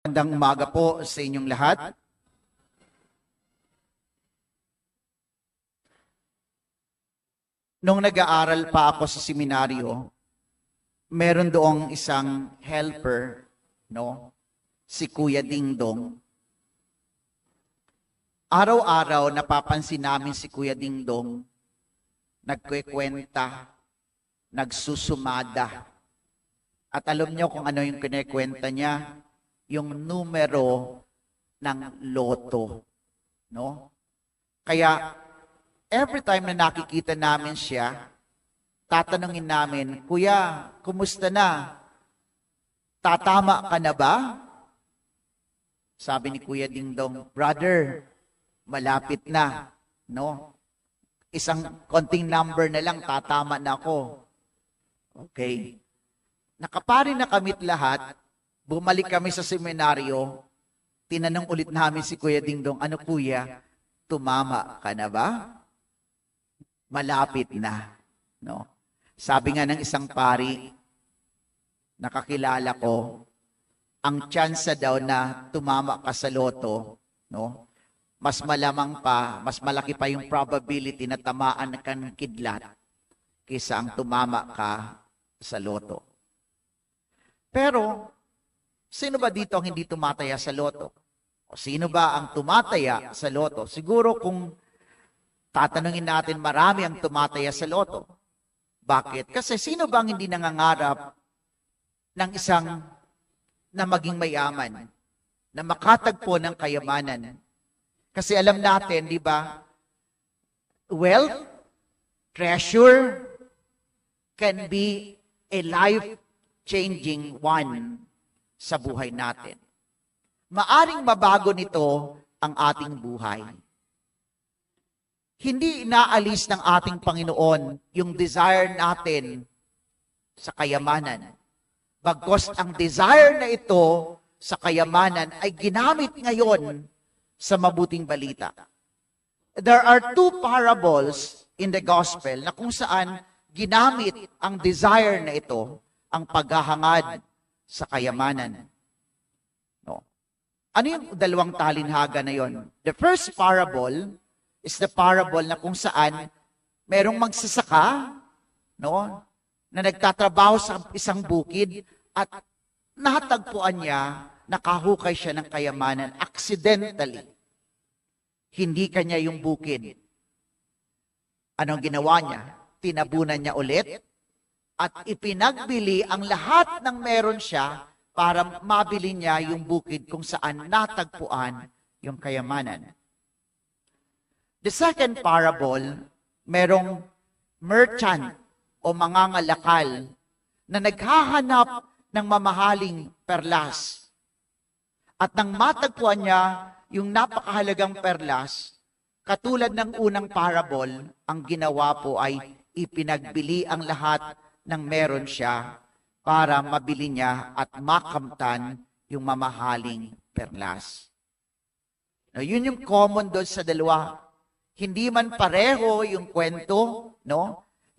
Magandang umaga po sa inyong lahat. Nung nag-aaral pa ako sa seminaryo, meron doong isang helper, no? Si Kuya Dingdong. Araw-araw napapansin namin si Kuya Dingdong, nagkukwenta, nagsusumada. At alam niyo kung ano yung kinekwenta niya? Yung numero ng loto, no? Kaya every time na nakikita namin siya, tatanungin namin, "Kuya, kumusta na? Tatama ka na ba?" Sabi ni Kuya Dingdong, "Brother, malapit na, no? Isang konting number na lang, tatama na ako." Okay. Nakapari na kami't lahat. Bumalik kami sa seminaryo, tinanong ulit namin si Kuya Dingdong, "Ano kuya, tumama ka na ba?" Malapit na. No? Sabi nga ng isang pari, nakakilala ko, ang tsansa daw na tumama ka sa loto, no? Mas malamang pa, mas malaki pa yung probability na tamaan ka ng kidlat kaysa ang tumama ka sa loto. Pero, sino ba dito ang hindi tumataya sa loto? O sino ba ang tumataya sa loto? Siguro kung tatanungin natin, marami ang tumataya sa loto. Bakit? Kasi sino ba ang hindi nangangarap ng isang na maging mayaman, na makatagpo ng kayamanan? Kasi alam natin, di ba, wealth, treasure, can be a life-changing one sa buhay natin. Maaring mabago nito ang ating buhay. Hindi inaalis ng ating Panginoon yung desire natin sa kayamanan. Bagkus ang desire na ito sa kayamanan ay ginamit ngayon sa mabuting balita. There are two parables in the gospel na kung saan ginamit ang desire na ito, ang paghahangad sa kayamanan. No. Ano yung dalawang talinhaga na yon? The first parable is the parable na kung saan merong magsasaka, no, na nagtatrabaho sa isang bukid at natagpuan niya, nakahukay siya ng kayamanan accidentally. Hindi kanya yung bukid. Anong ginawa niya? Tinabunan niya ulit at ipinagbili ang lahat ng meron siya para mabili niya yung bukid kung saan natagpuan yung kayamanan. The second parable, merong merchant o mangangalakal na naghahanap ng mamahaling perlas. At nang matagpuan niya yung napakahalagang perlas, katulad ng unang parable, ang ginawa po ay ipinagbili ang lahat ng meron siya para mabili niya at makamtan yung mamahaling perlas. No, yun yung common doon sa dalawa. Hindi man pareho yung kwento, no?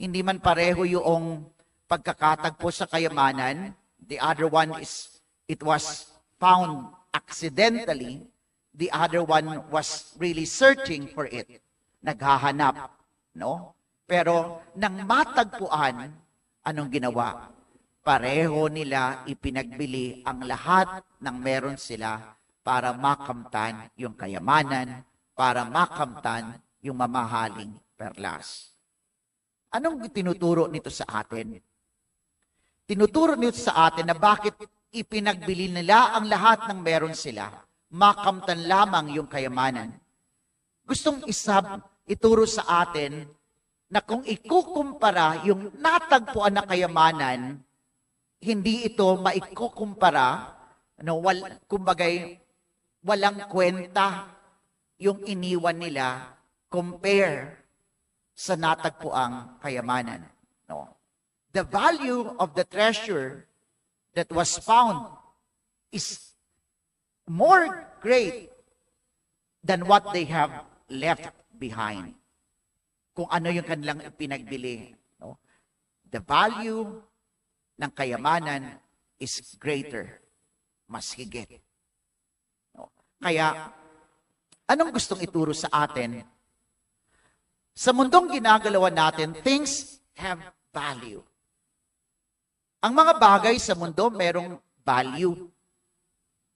Hindi man pareho yung pagkakatagpo sa kayamanan. The other one is, it was found accidentally. The other one was really searching for it. Naghahanap, no? Pero nang matagpuan, anong ginawa? Pareho nila ipinagbili ang lahat ng meron sila para makamtan yung kayamanan, para makamtan yung mamahaling perlas. Anong tinuturo nito sa atin? Tinuturo nito sa atin na bakit ipinagbili nila ang lahat ng meron sila, makamtan lamang yung kayamanan. Gustong ituro sa atin na kung ikukumpara yung natagpuan na kayamanan, hindi ito maikukumpara, kumbagay, walang kwenta yung iniwan nila compare sa natagpuang kayamanan. No? The value of the treasure that was found is more great than what they have left behind. Kung ano yung kanilang ipinagbili. No? The value ng kayamanan is greater, mas higit. Kaya, anong gustong ituro sa atin? Sa mundong ginagalawan natin, things have value. Ang mga bagay sa mundo merong value.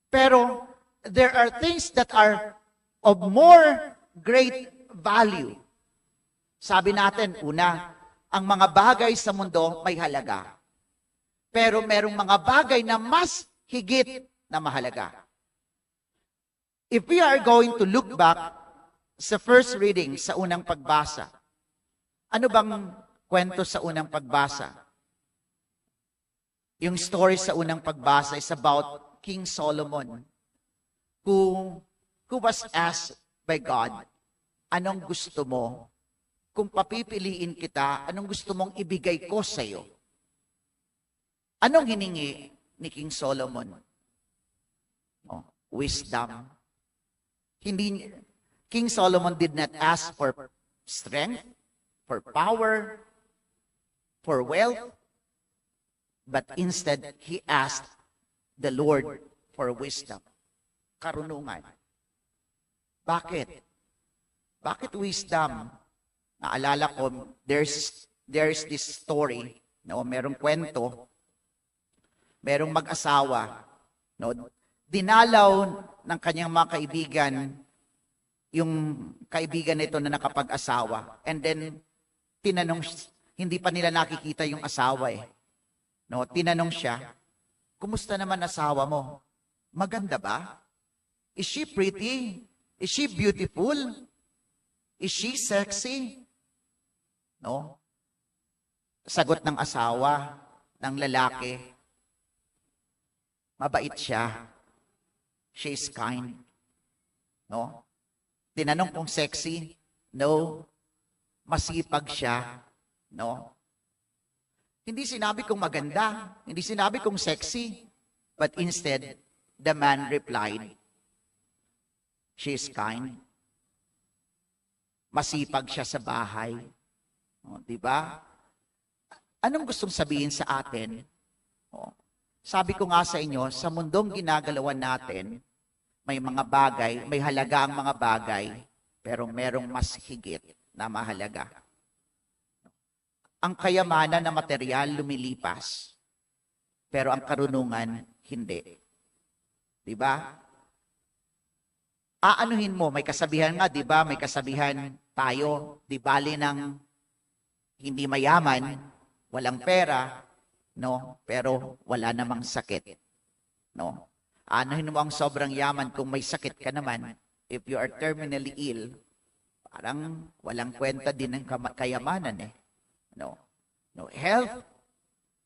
Pero there are things that are of more great value. Sabi natin, una, ang mga bagay sa mundo may halaga. Pero merong mga bagay na mas higit na mahalaga. If we are going to look back sa first reading, sa unang pagbasa, ano bang kwento sa unang pagbasa? Yung story sa unang pagbasa is about King Solomon, who was asked by God, anong gusto mo? Kung papipiliin kita, anong gusto mong ibigay ko sa iyo? Anong hiningi ni King Solomon? Wisdom. King Solomon did not ask for strength, for power, for wealth, but instead, he asked the Lord for wisdom. Karunungan. Bakit? Bakit wisdom? Naalala ko, there's this story, merong kwento, merong mag-asawa, dinalaw ng kanyang mga kaibigan, yung kaibigan nito na nakapag-asawa. And then, tinanong, hindi pa nila nakikita yung asawa tinanong siya, kumusta naman asawa mo? Maganda ba? Is she pretty? Is she beautiful? Is she sexy? Sagot ng asawa, ng lalaki, mabait siya. She is kind. Tinanong kung sexy? No. Masipag siya? No. Hindi sinabi kong maganda, hindi sinabi kong sexy, but instead, the man replied, she is kind. Masipag siya sa bahay. Diba? Anong gustong sabihin sa atin? Sabi ko nga sa inyo, sa mundong ginagalawan natin, may mga bagay, may halaga ang mga bagay, pero merong mas higit na mahalaga. Ang kayamanan na material lumilipas, pero ang karunungan hindi. Diba? Aanuhin mo, may kasabihan nga, diba? May kasabihan tayo, di bali ng hindi mayaman, walang pera, pero wala namang sakit. Aanuhin mo ang sobrang yaman kung may sakit ka naman. If you are terminally ill, parang walang kwenta din ng kayamanan Health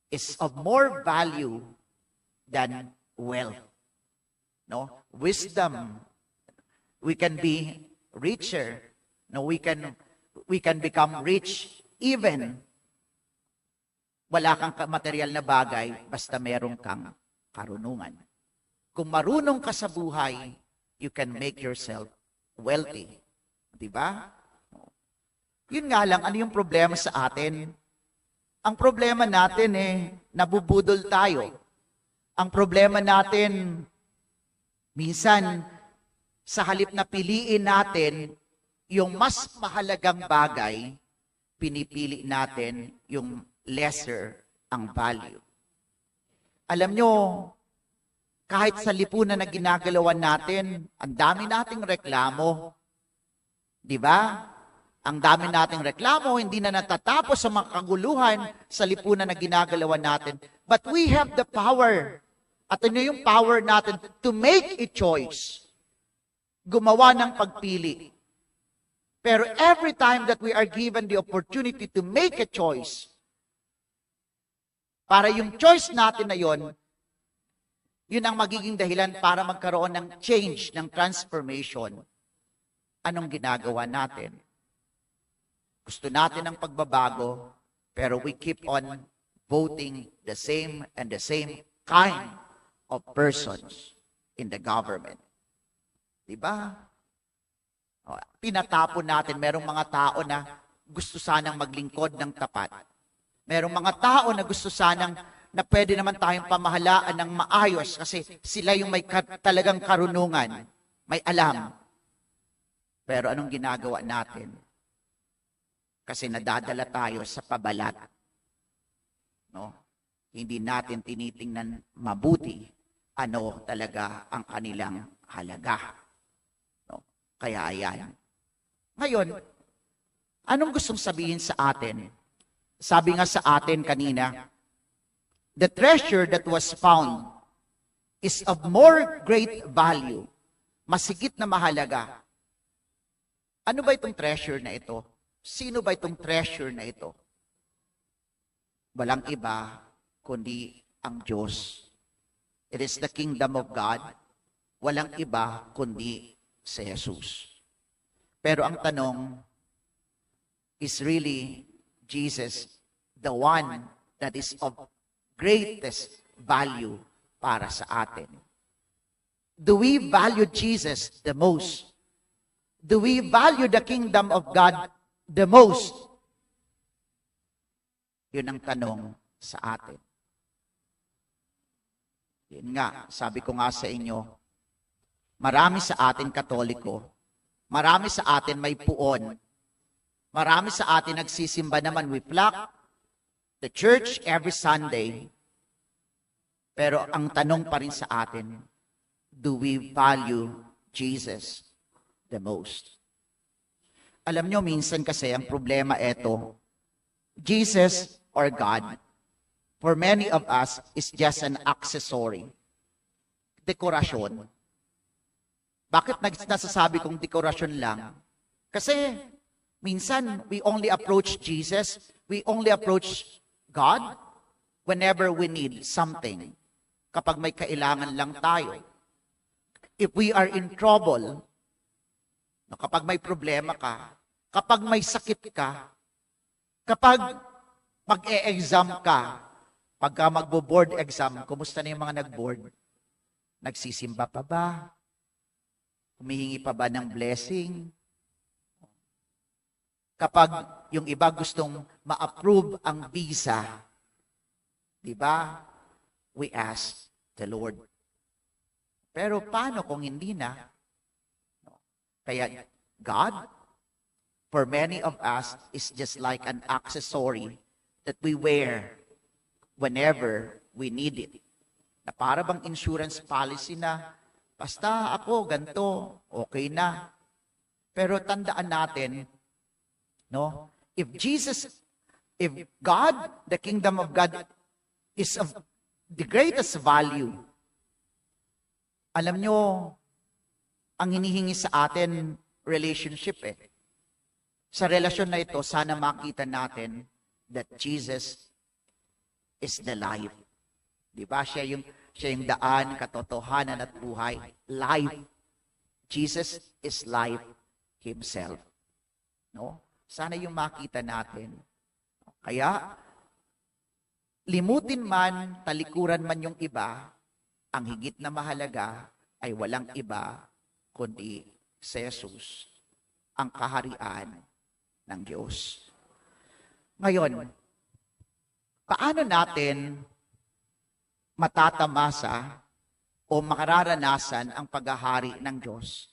is of more value than wealth. Wisdom, we can be richer. We can become rich even wala kang material na bagay basta meron kang karunungan. Kung marunong ka sa buhay, you can make yourself wealthy. Diba? Yun nga lang, ano yung problema sa atin? Ang problema natin nabubudol tayo. Ang problema natin, minsan, sa halip na piliin natin yung mas mahalagang bagay, pinipili natin yung lesser ang value. Alam nyo, kahit sa lipunan na ginagalawan natin, ang dami nating reklamo. Di ba? Ang dami nating reklamo, hindi na natatapos sa mga kaguluhan sa lipunan na ginagalawan natin. But we have the power. At ano yung power natin? To make a choice. Gumawa ng pagpili. Pero every time that we are given the opportunity to make a choice, para yung choice natin na yun ang magiging dahilan para magkaroon ng change, ng transformation. Anong ginagawa natin? Gusto natin ng pagbabago, pero we keep on voting the same and the same kind of persons in the government. Diba? Pinatapon natin, merong mga tao na gusto sanang maglingkod ng tapat. Merong mga tao na gusto sanang na pwede naman tayong pamahalaan ng maayos kasi sila yung may talagang karunungan. may alam. Pero anong ginagawa natin? Kasi nadadala tayo sa pabalat. No? Hindi natin tinitingnan mabuti ano talaga ang kanilang halaga. No? Kaya ayan. Ngayon, anong gustong sabihin sa atin? Sabi nga sa atin kanina, the treasure that was found is of more great value. Masigit na mahalaga. Ano ba itong treasure na ito? Sino ba itong treasure na ito? Walang iba kundi ang Diyos. It is the kingdom of God. Walang iba kundi si Jesus. Pero ang tanong, is really Jesus the one that is of greatest value para sa atin? Do we value Jesus the most? Do we value the kingdom of God the most? Yun ang tanong sa atin. Yun nga, sabi ko nga sa inyo, marami sa atin Katoliko, marami sa atin may puon, marami sa atin nagsisimba naman, we flock the church every Sunday. Pero ang tanong pa rin sa atin, do we value Jesus the most? Alam nyo, minsan kasi ang problema ito, Jesus or God, for many of us, is just an accessory. Dekorasyon. Bakit nasasabi kong dekorasyon lang? Kasi minsan, we only approach Jesus, we only approach God whenever we need something. Kapag may kailangan lang tayo. If we are in trouble, kapag may problema ka, kapag may sakit ka, kapag mag-e-exam ka, pagka magbo-board exam, kumusta na yung mga nag-board? Nagsisimba pa ba? Humihingi pa ba ng blessing? Kapag yung iba gustong ma-approve ang visa, di ba? We ask the Lord. Pero paano kung hindi na? Kaya God, for many of us, is just like an accessory that we wear whenever we need it. Na para bang insurance policy na, basta ako, ganito, okay na. Pero tandaan natin, no? If God, the kingdom of God, is of the greatest value, alam nyo, ang hinihingi sa atin, relationship eh. Sa relasyon na ito, sana makita natin that Jesus is the life. Di ba? Siya yung daan, katotohanan at buhay. Life. Jesus is life himself. No? Sana yung makita natin. Kaya, limutin man, talikuran man yung iba, ang higit na mahalaga ay walang iba kundi si Jesus, ang kaharian ng Diyos. Ngayon, paano natin matatamasa o makararanasan ang paghahari ng Diyos?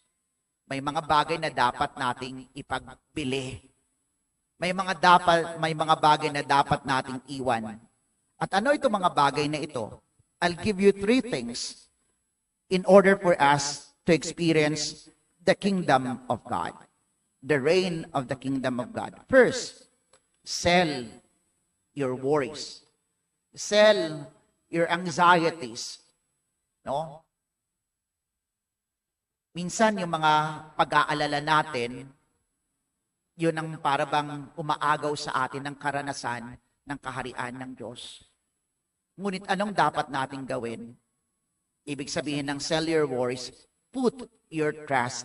May mga bagay na dapat nating ipagbili. May mga bagay na dapat nating iwan. At ano itong mga bagay na ito? I'll give you 3 things in order for us to experience the kingdom of God, the reign of the kingdom of God. First, sell your worries. Sell your anxieties. No? Minsan yung mga pag-aalala natin, yun ang para bang umaagaw sa atin ng karanasan ng kaharian ng Diyos. Ngunit anong dapat nating gawin? Ibig sabihin ng sell your worries, put your trust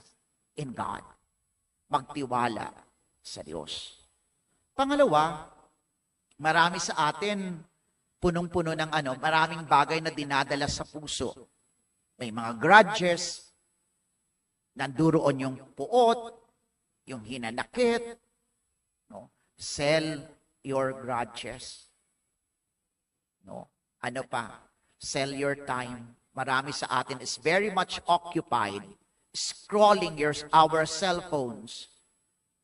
in God. Magtiwala sa Diyos. Pangalawa, marami sa atin punong-puno ng maraming bagay na dinadala sa puso. May mga grudges, nanduroon yung puot, yung hinanakit. No? Sell your grudges. No? Ano pa? Sell your time. Marami sa atin is very much occupied scrolling our cell phones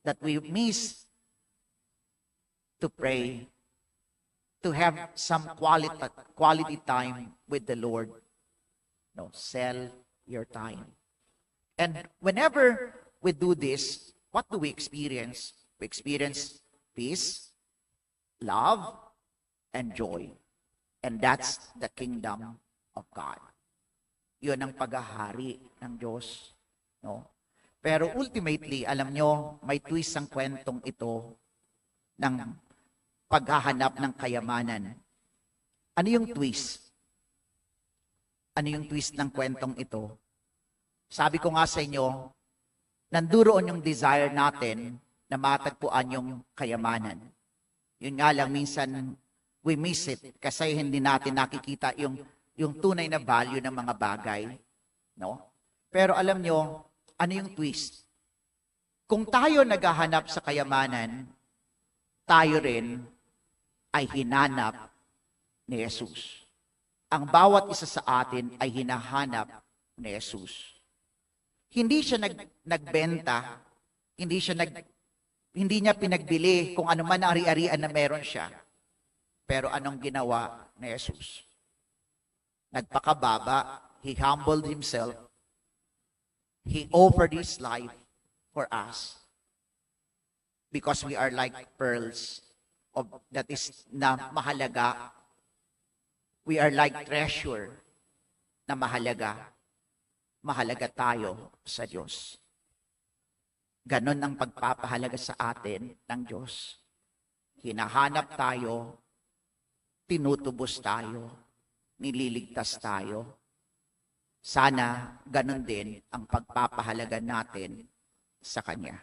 that we miss to pray, to have some quality time with the Lord. No, sell your time. And whenever we do this, what do we experience? We experience peace, love, and joy. And that's the kingdom of God. Yun ang paghahari ng Diyos. No? Pero ultimately, alam nyo, may twist ang kwentong ito ng paghahanap ng kayamanan. Ano yung twist? Ano yung twist ng kwentong ito? Sabi ko nga sa inyo, nanduroon yung desire natin na matagpuan yung kayamanan. Yun nga lang, minsan we miss it kasi hindi natin nakikita yung tunay na value ng mga bagay. No? Pero alam nyo, ano yung twist? Kung tayo naghahanap sa kayamanan, tayo rin ay hinanap ni Jesus. Ang bawat isa sa atin ay hinahanap ni Jesus. Hindi siya nagbenta, hindi niya pinagbili kung ano man ang ari-arian na meron siya. Pero anong ginawa ni Jesus? Nagpakababa, he humbled himself, he offered his life for us. Because we are like pearls that is na mahalaga. We are like treasure na mahalaga. Mahalaga tayo sa Diyos. Ganon ang pagpapahalaga sa atin ng Diyos. Hinahanap tayo, tinutubos tayo, nililigtas tayo. Sana ganon din ang pagpapahalaga natin sa Kanya.